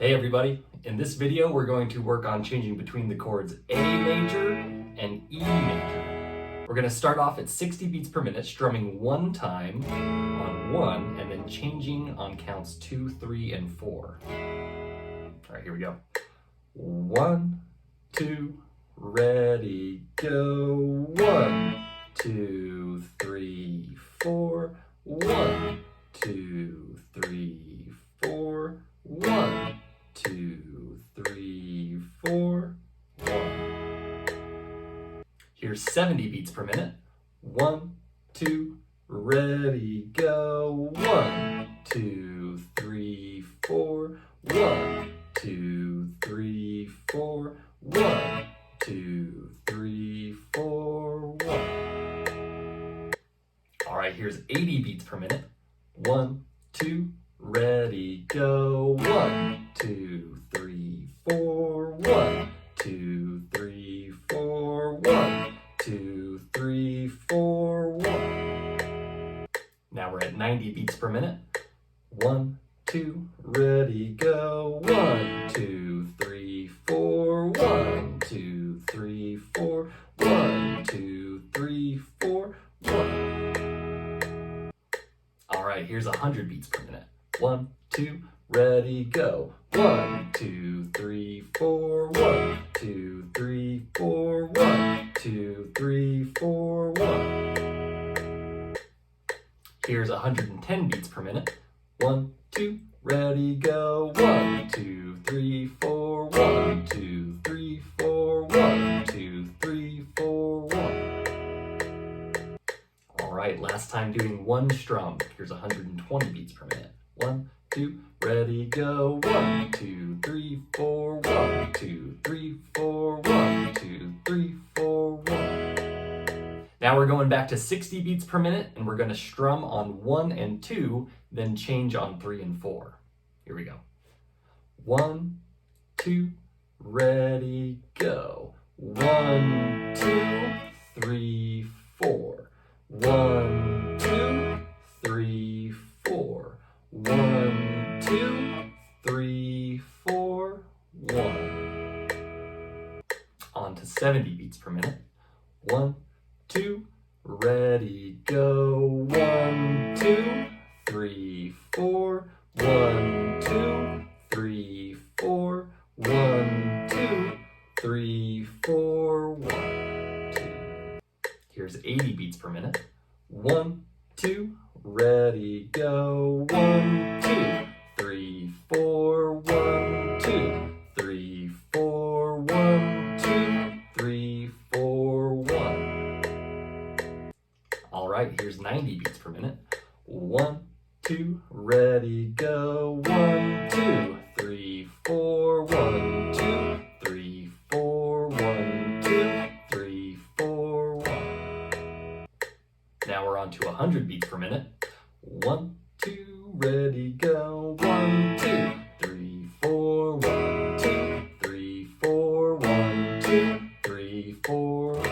Hey everybody, in this video we're going to work on changing between the chords A major and E major. We're going to start off at 60 beats per minute, strumming one time on 1 and then changing on counts 2, 3, and 4. Alright, here we go. 1, 2, ready, go. 1, 2, 3, 4. 1, 2, 3, 4. 1, 2, 3, 4, 1. Here's 70 beats per minute. 1, 2, ready, go. 1, 2, 3, 4. 1, 2, 3, 4. 1, 2, 3, 4, 1. All right, here's 80 beats per minute. 1, 2, ready, go. 1, 2, 3, 4. 1, 2, 3, 4. 1, 2, 3, 4, 1. Now we're at 90 beats per minute. 1, 2, ready, go. 1, 2, 3, 4. 1, 2, 3, 4. 1, 2, 3, 4. 1. All right, here's 100 beats per minute. 1, 2, ready, go. 1, 2, 3, 4. 1, 2, 3, 4. 1, 2, 3, 4. 1. Here's 110 beats per minute. 1, 2, ready, go. 1, 2, 3, 4. 1, 2, 3, 4. 1, 2, 3, 4. 1. All right, last time doing one strum. Here's 120 beats per minute. 1, 2, ready, go. 1, 2, 3, 4. 1, 2, 3, 4. 1, 2, 3, 4. 1. Now we're going back to 60 beats per minute, and we're going to strum on 1 and 2, then change on 3 and 4. Here we go. 1, 2, ready, go. 1, 2, 3, 4. 1, 2, 3, 4. 1, 2, 3, 4, 1. On to 70 beats per minute. 1, 2, ready, go. 1, 2, 3, 4. 1, 2, 3, 4. 1, 2, 3, 4, 1, 2. Here's 80 beats per minute. 1, 2, ready, go. 1, 2, 3, 4. 1, 2, 3, 4. 1, 2, 3, 4, 1. All right, here's 90 beats per minute. 1, 2, ready, go. 1, 2, 3, 4. 1, 2, 3, 4. 1, 2, 3, 4, 1. Now we're on to 100 beats per minute. 1, 2, ready, go. 1, 2, 3, 4. 1, 2, 3, 4. 1, 2, 3, 4.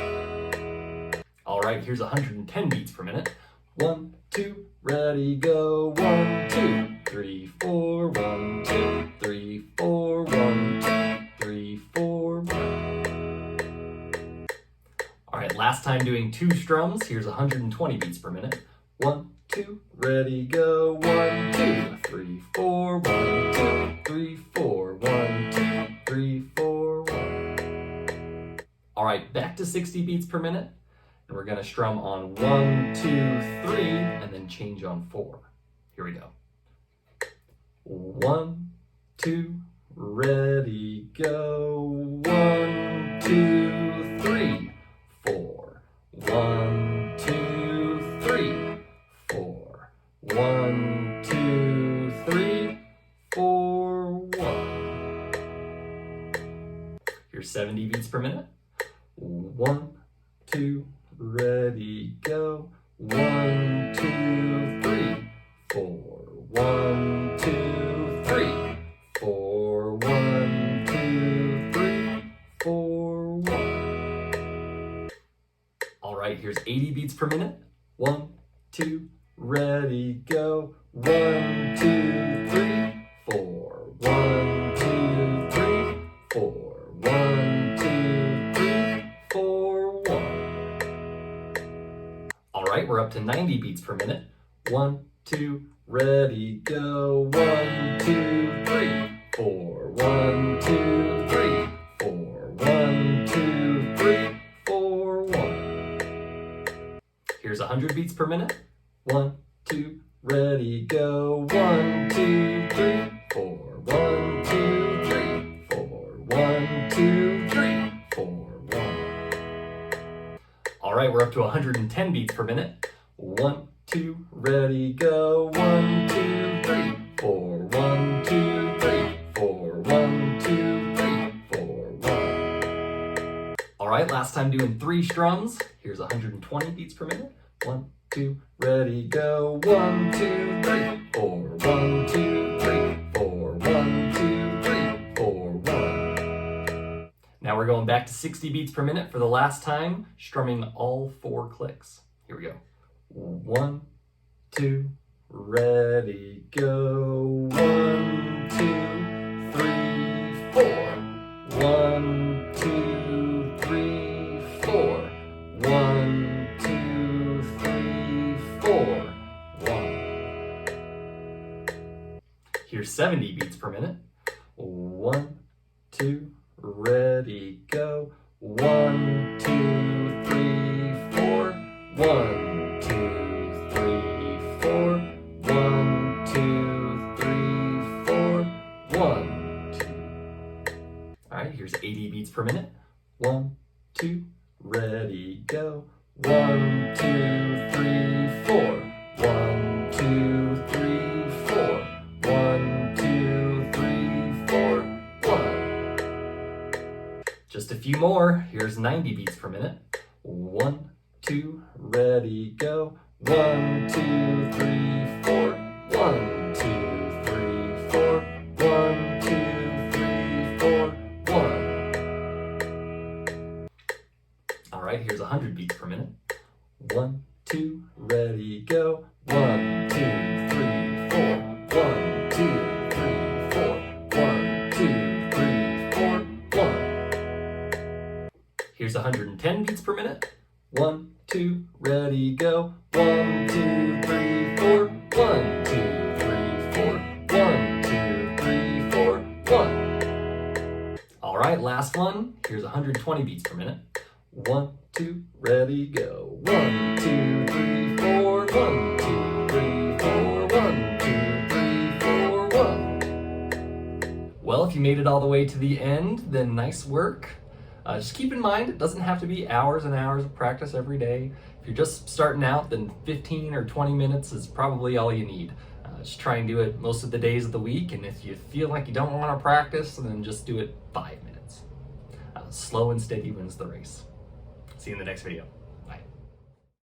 All right, here's 110 beats per minute. 1, 2, ready, go. 1, 2, 3, 4. 1, 2, 3, 4. 1, 2, 3, 4. 1. All right, last time doing two strums. Here's 120 beats per minute. 1, 2, ready, go. 1, 2, 3, 4. 1, 2, 3, 4. 1, 2, 3, 4. 1. All right, back to 60 beats per minute. And we're going to strum on 1, 2, 3, and then change on 4. Here we go. 1, 2, ready, go. 1, 2, 3, 4. 1, 2, 3, 4. 1, 2, 3, 4, 1. Here's 70 beats per minute. 1, 2, ready, go. 1, 2, 3, 4. 1, 2, 3, 4. 1, 2, 3, 4, 1. All right, here's 80 beats per minute. 1, 2, ready, go. 1, 2, 3, 4. 1, 2, up to 90 beats per minute. 1, 2, ready, go. 1, 2, 3, 4. 1, 2, 3, 4. 1, 2, 3, 4, 1. Here's 100 beats per minute. 1, 2, ready, go. 1, 2, 3, 4. 1, 2, 3, 4. 1, 2, 3, 4, 1. All right, we're up to 110 beats per minute. 1, 2, ready, go. 1, 2, 3, 4. 1, 2, 3, 4. 1, 2, 3, 4, 1. All right, last time doing 3 strums. Here's 120 beats per minute. 1, 2, ready, go. 1, 2, 3, 4. 1, 2, 3, 4. 1, 2, 3, 4, 1. Now we're going back to 60 beats per minute for the last time, strumming all 4 clicks. Here we go. 1, 2, ready, go. 1, 2, 3, 4. 1, 2, 3, 4. 1, 2, 3, 4, 1. Here's 70 beats per minute. 1, 2, ready, go. 1, 2, 3, 4. 1, 2, 3, 4. 1, 2, 3, 4. 1, 2. All right, here's 80 beats per minute. 1, 2, ready, go. 1, 2, 3, 4. 1, 2, 3, 4. 1, 2, 3, 4, 1. Just a few more. Here's 90 beats per minute. 1, 2, ready, go. 1, 2, 3, 4. 1, 2, 3, 4. 1, 2, 3, 4, 1. All right, here's 100 beats per minute. 1, 2, ready, go. 1, 2, 3, 4. 1, 2, 3, 4. 1, 2, 3, 4, 1. Here's 110 beats per minute. 1, 2, ready, go. 1, 2, 3, 4. 1, 2, 3, 4. 1, 2, 3, 4, 1. All right, last one. Here's 120 beats per minute. 1, 2, ready, go. 1, 2, 3, 4. 1, 2, 3, 4. 1, 2, 3, 4, 1. Well, if you made it all the way to the end, then nice work. Just keep in mind, it doesn't have to be hours and hours of practice every day. If you're just starting out, then 15 or 20 minutes is probably all you need. Just try and do it most of the days of the week, and if you feel like you don't want to practice, then just do it 5 minutes. Slow and steady wins the race. See you in the next video.